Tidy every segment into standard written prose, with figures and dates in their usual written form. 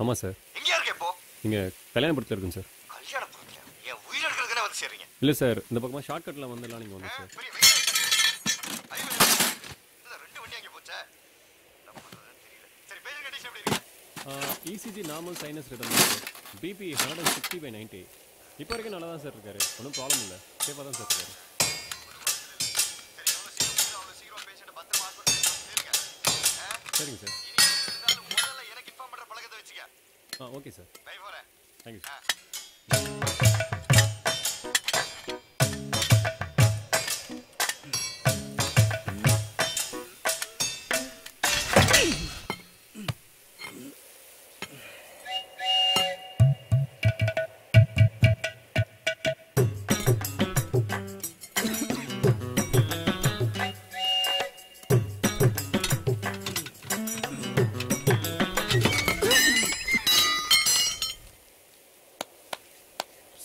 ஆமாம் சார். எங்கேயா இருக்க இப்போ? இங்கே கல்யாணபுரத்தில் இருக்குங்க சார். கல்யாணபுரத்தில் என் உயிர் எடுக்கிறதுக்குன்னு வந்து சேர்றீங்க? இல்லை சார், இந்த பக்கமாக ஷார்ட்கட்டில் வந்துடலாம் நீங்கள் வந்து சார். ரெண்டு வண்டி அங்கே போச்சா? தெரியல. சரி, பேஷண்ட் கண்டிஷன் எப்படி இருக்கு? ECG normal sinus rhythm sir. BP 160/90. இப்போ வரைக்கும் நல்லா தான் சார் இருக்காரு. ஒன்றும் ப்ராப்ளம் இல்லை. சேஃபாக தான் சார் இருக்காரு. சரிங்க சார். எனக்கு இன்ஃபார்ம் பண்ற பழக்கத்தை வச்சுக்க. Okay sir. பை போறேன். Thank you sir.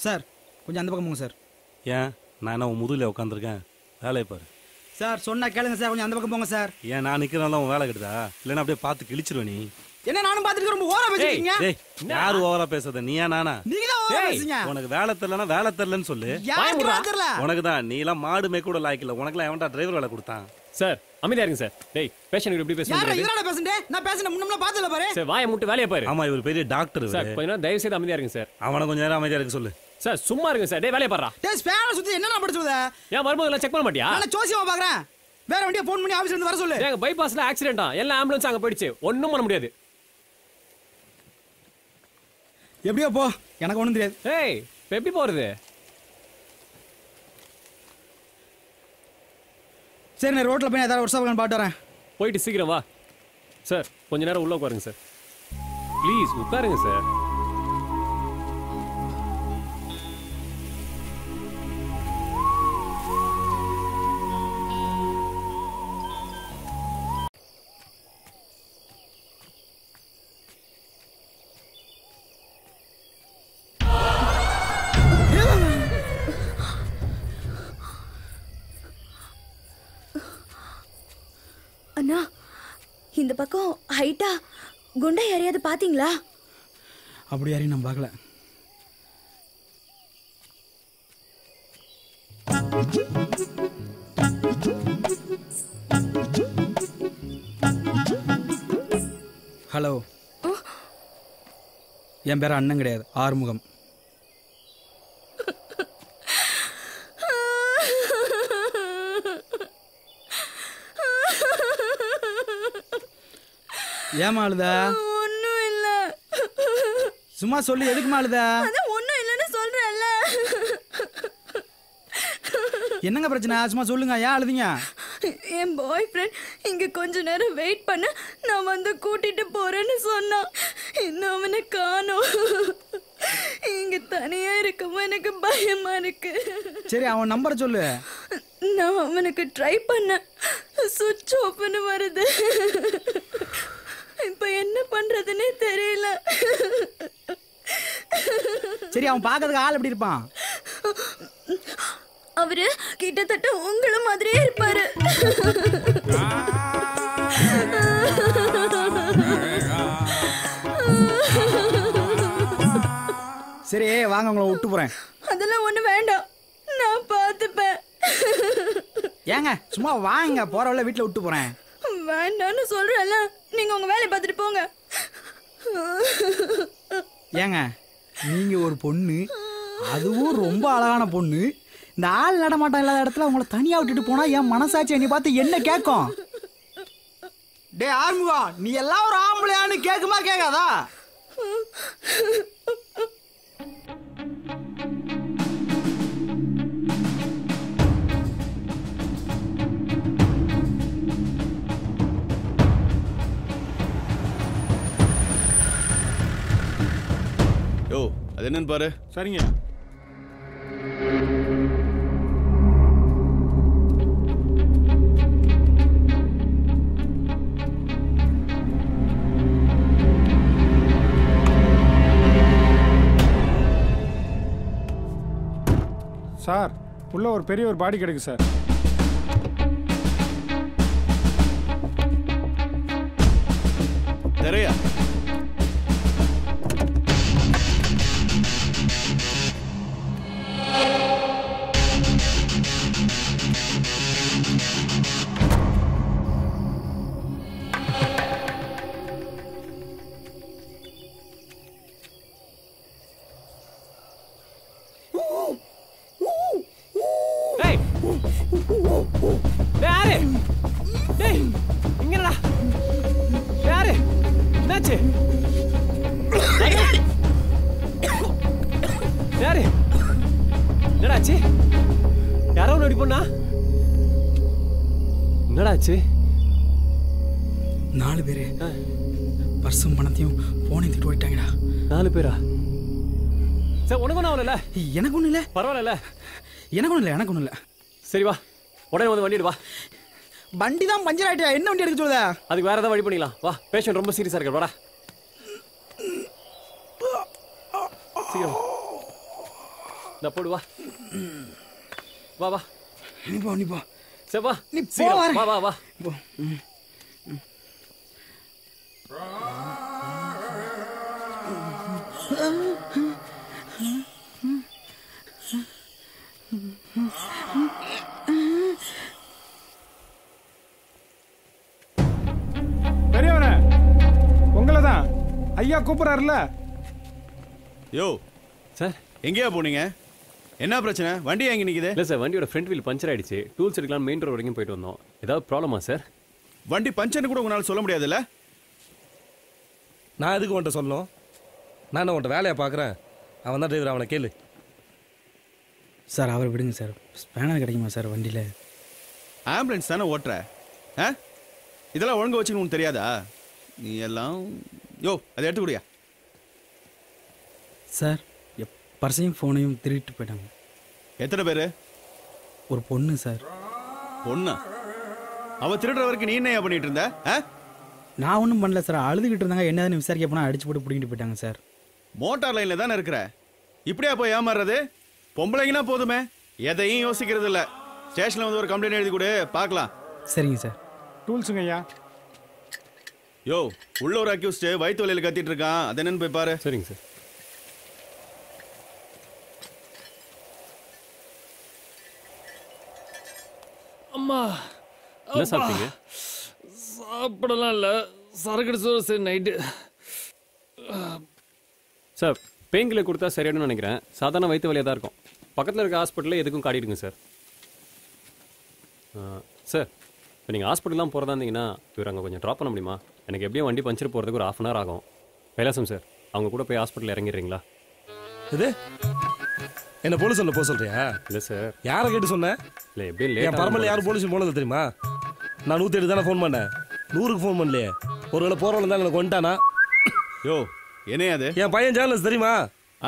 சார் கொஞ்சம் அந்த பக்கம் போங்க சார். ஏன் நான் என்ன உன் முதுகில் உட்காந்துருக்கேன்? வேலையை பாரு சார். சொன்னா கேளுங்க சார், கொஞ்சம் அந்த பக்கம் போங்க சார். ஏன் நான் நிற்கிறனால உன் வேலை கெடுதா? இல்லைன்னா அப்படியே பார்த்து கிழிச்சிருவேன். நீ என்ன நானும் பார்த்துட்டு ரொம்ப ஓவரா பேசுறீங்க. யாரு ஓவரா பேசுறத? நீயா நானா? நீங்க தான் ஓவரா பேசுறீங்க. உனக்கு வேலை தெரியலன்னா வேலை தெரியலன்னு சொல்லு. தெரியல உனக்கு தான். நீ எல்லாம் மாடு மேய்க்க கூட லாய்க்கல. உனக்குலாம் எவன்டா டிரைவர் வேலை கொடுத்தான்? சார் அமைதியா இருங்க சார். டேய் பேஷண்ட் எப்படி பேசுறீங்க? யாரா இவரடா பேசுறே? நான் பேசணும் முன்னம்ல பார்த்தல பாரு. சார் வாயை மூட்டு வேலைய பாரு. ஆமா இவர் பெரிய டாக்டர். சார் கொஞ்ச நேரம் தயவு செய்து அமைதியா இருங்க சார். அவனை கொஞ்ச நேரம் அமைதியா இருக்க சொல்லு. சார் சும்மா இருங்க சார். டேய் வேலைய பாருடா. டேய் ஸ்பேனர் சுத்தி என்னடா படிச்சது? ஏன் வரும்போது செக் பண்ண மாட்டியா? நான் ஜோசியமா பாக்குறேன். வேற வண்டியை ஃபோன் பண்ணி ஆபீஸ்ல இருந்து வர சொல்லு. ஏங்க பைபாஸ்ல ஆக்சிடென்ட்டா? எல்லா ஆம்புலன்ஸ் அங்க போயிடுச்சு. ஒண்ணும் பண்ண முடியாது. எப்படியோ போ, எனக்கு ஒண்ணும் தெரியாது. ஏய் எப்படி போறது? சரி நான் ரோட்ல போய் ஏதாவது WhatsApp பாட்டு வரேன். போயிட்டு சீக்கிரம் வா. சார் கொஞ்ச நேரம் உள்ள உட்காருங்க சார். ப்ளீஸ் உட்காருங்க சார். அண்ணா இந்த பக்கம் ஹைட்டா குண்டை யாரையாவது பாத்தீங்களா? அப்படி யாரையும் நான் பார்க்கல. ஹலோ, என் பேர் அண்ணன் கிடையாது, ஆறுமுகம். ஏமா அழுதா? ஒண்ணும் இல்ல. சும்மா சொல்லி எதுக்குமா அழுதா? அதான் ஒண்ணும் இல்லன்னு சொல்றேன்ல. என்னங்க பிரச்சனை? சும்மா சொல்லுங்க, ஏன் அழுதீங்க? என் பாய் ஃப்ரெண்ட் இங்க கொஞ்ச நேரம் வெயிட் பண்ண நான் வந்து கூட்டிட்டு போறேன்னு சொன்னான். இன்னும் அவனை காணோம். இங்க தனியா இருக்கவும் எனக்கு பயமா இருக்கு. சரி அவன் நம்பரை சொல்லு. நான் அவனுக்கு ட்ரை பண்ண, சுவிட்ச் ஆஃப்னு வருது. இப்ப என்ன பண்றதுன்னே தெரியல. சரி அவன் பார்க்கறதுக்கு ஆள் எப்படி இருப்பான்? அவரு கிட்டத்தட்ட உங்கள மாதிரியே இருப்பாரு. சரி வாங்க உங்களை விட்டு போறேன். அதெல்லாம் ஒண்ணு வேண்டாம், நான் பாத்துப்பேன். ஏங்க சும்மா வாங்க, போற வழியில வீட்டுல விட்டு போறேன். வேண்டான்னு சொல்றேன்ல, நீங்க உங்க வேலையை பார்த்துட்டு போங்க. ஏங்க நீங்க ஒரு பொண்ணு, அதுவும் ரொம்ப அழகான பொண்ணு, இந்த ஆள் நடமாட்டம் இல்லாத இடத்துல உங்களை தனியா விட்டுட்டு போனா என் மனசாட்சி என்னை பார்த்து என்ன கேட்கும்? டே ஆறுமுகம், நீ எல்லாம் ஒரு ஆம்பளையான்னு கேட்குமா கேட்காதா? யோ அது என்னன்னு பாரு. சரிங்க. சார் உள்ள ஒரு பெரிய ஒரு பாடி கிடைக்கு சார். நிறையா டேய் இங்கடா யாரு என்னாச்சு யாரு என்னடாச்சு யாரோ நடி பண்ணா என்னடாச்சு 4 பேரு பர்சும் பணத்தையும் போனையும் திட்டு போயிட்டாங்கடா. 4 பேரா? சார் உனக்கு ஒன்றும் ஆகல? எனக்கு ஒன்றும் இல்லை. பரவாயில்ல. எனக்கு ஒன்றும் இல்லை. சரி வா உடனே வந்து வண்டி வா. வண்டி தான் பஞ்சர் ஆயிட்டா, என்ன வண்டி எடுக்க சொல்லுதா? அதுக்கு வேற ஏதாவது வழி பண்ணிக்கலாம். வா பேஷண்ட் ரொம்ப சீரியஸா இருக்க வாடா. சீக்கிரம் நான் போடு வா வா வா நீ போ சரி வா நீ சீக்கிரம் வா வா வா போ. பெரியவனே உங்களை தான் ஐயா கூப்பிடுறாருல. யோ சார் எங்கேயா போனீங்க? என்ன பிரச்சனை? வண்டி எங்கே நிற்குது? இல்லை சார் வண்டியோட ஃப்ரண்ட் வீல் பஞ்சர் ஆயிடுச்சு. டூல்ஸ் எடுக்கலாம் மெயின் ரோடு வரைக்கும் போயிட்டு வந்தோம். ஏதாவது ப்ராப்ளமா சார்? வண்டி பஞ்சர்னு கூட உங்களால் சொல்ல முடியாதுல்ல? நான் எதுக்கு உன்ட்ட சொல்லணும்? நான் உன்ட்ட வேலையை பார்க்குறேன். அவன் தான் டிரைவர், அவனை கேளு. சார் அவரை விடுங்க சார். ஸ்பேனர் கிடைக்குமா சார் வண்டியில்? ஆம்புலன்ஸ் தானே ஓட்டுற? ஆ இதெல்லாம் ஒழுங்கு வச்சுன்னு உனக்கு தெரியாதா? நீ எல்லாம் யோ அதை எடுத்துக்கூடியா? சார் பர்ஸையும் ஃபோனையும் திருடிட்டு போயிட்டாங்க. எத்தனை பேர்? ஒரு பொண்ணு சார். பொண்ணா? அவ திருடுற வரைக்கும் நீ என்னையா பண்ணிட்டு இருந்த? நான் ஒன்றும் பண்ணல சார். அழுதுகிட்டு இருந்தாங்க. என்னதுன்னு விசாரிக்க போனால் அடிச்சு போட்டு பிடிக்கிட்டு போயிட்டாங்க சார். மோட்டார் லைனில் தானே இருக்கிற, இப்படியா போய் ஏமாறுறது? பொம்பளைங்கன்னா போதுமே, எதையும் யோசிக்கிறது இல்லை. ஸ்டேஷனில் வந்து ஒரு கம்ப்ளைண்ட் எழுதி கொடு பார்க்கலாம். சரிங்க சார். டூல்ஸுங்க ஐயா. யோ உள்ள ஒரு அக்யூஸ்ட் வயிற்று வலியில் கத்திட்டு இருக்கான், அது என்னன்னு போய் பாரு. சரிங்க சார். அம்மா என்ன சாப்பிட்டீங்க? சாப்பிடலாம் இல்லை, சரக்கு சோறு. சரி நைட்டு சார் பெயின் கில்லர் கொடுத்தா சரியானு நினைக்கிறேன். சாதாரண வயிற்று வலியாக தான் இருக்கும். பக்கத்தில் இருக்க ஹாஸ்பிட்டலில் எதுக்கும் காட்டிடுங்க சார். சார் இப்போ நீங்கள் ஹாஸ்பிட்டல்லாம் போகிறதா இருந்தீங்கன்னா இவர் அங்கே கொஞ்சம் ட்ராப் பண்ண முடியுமா? எனக்கு எப்படியும் வண்டி பஞ்சர் போகிறதுக்கு ஒரு 1/2 hour ஆகும். கைலாசம் சார் அவங்க கூட போய் ஹாஸ்பிட்டலில் இறங்கிடுறீங்களா? இது என்ன போலீஸ் சொல்ல போக சொல்றியா? இல்லை சார். யாரை கேட்டு சொன்னேன்? இல்லை எப்படியும் என் பரமல்ல யாரும் போலீஸ் போனது தெரியுமா? நான் 108 தானே ஃபோன் பண்ணேன், 100க்கு ஃபோன் பண்ணலையே. ஒருவேளை போகிறவங்க தான் எனக்கு வந்துட்டானா? யோ என்னையா அது? என் பையன் ஜேர்னலிஸ்ட் தெரியுமா?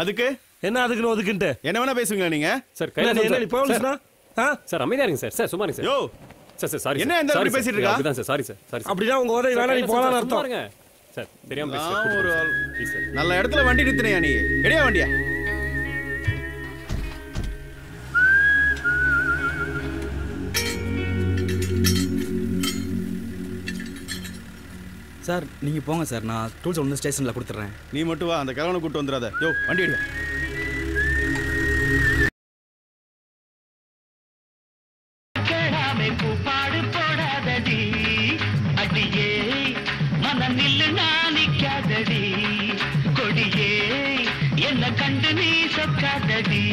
அதுக்கு என்ன அதுக்குன்னு ஒதுக்குன்ட்டு என்ன வேணா பேசுவீங்களா நீங்க? சார் என்ன கைலாசம் போலீஸ்னா? சார் அமைதியா இருங்க சார். சார் சும்மா இருங்க சார். யோ சார் சார் சாரி என்ன இந்த மாதிரி பேசிட்டு இருக்கா? அப்படிதான் சார். Sorry sir. சாரி அப்படின்னா உங்க உதவி வேணா நீ போலான்னு அர்த்தம். சார் தெரியாம நான் ஒரு ஆள். Please sir. நல்ல இடத்துல வண்டி நிறுத்தினையா நீ? எடியா வண்டியா? சார் நீங்கள் போங்க சார். நான் டூல்ஸ் வந்து ஸ்டேஷனில் கொடுத்துட்றேன். நீ மட்டும் வா, அந்த கிழவனை கூட்டு வந்துடாத. யோ வண்டி எடியா. பாடு போடாதடி அடியே, மனம் நில்லு நானிக்காதடி கொடியே, என்ன கண்டு நீ சொக்காதடி.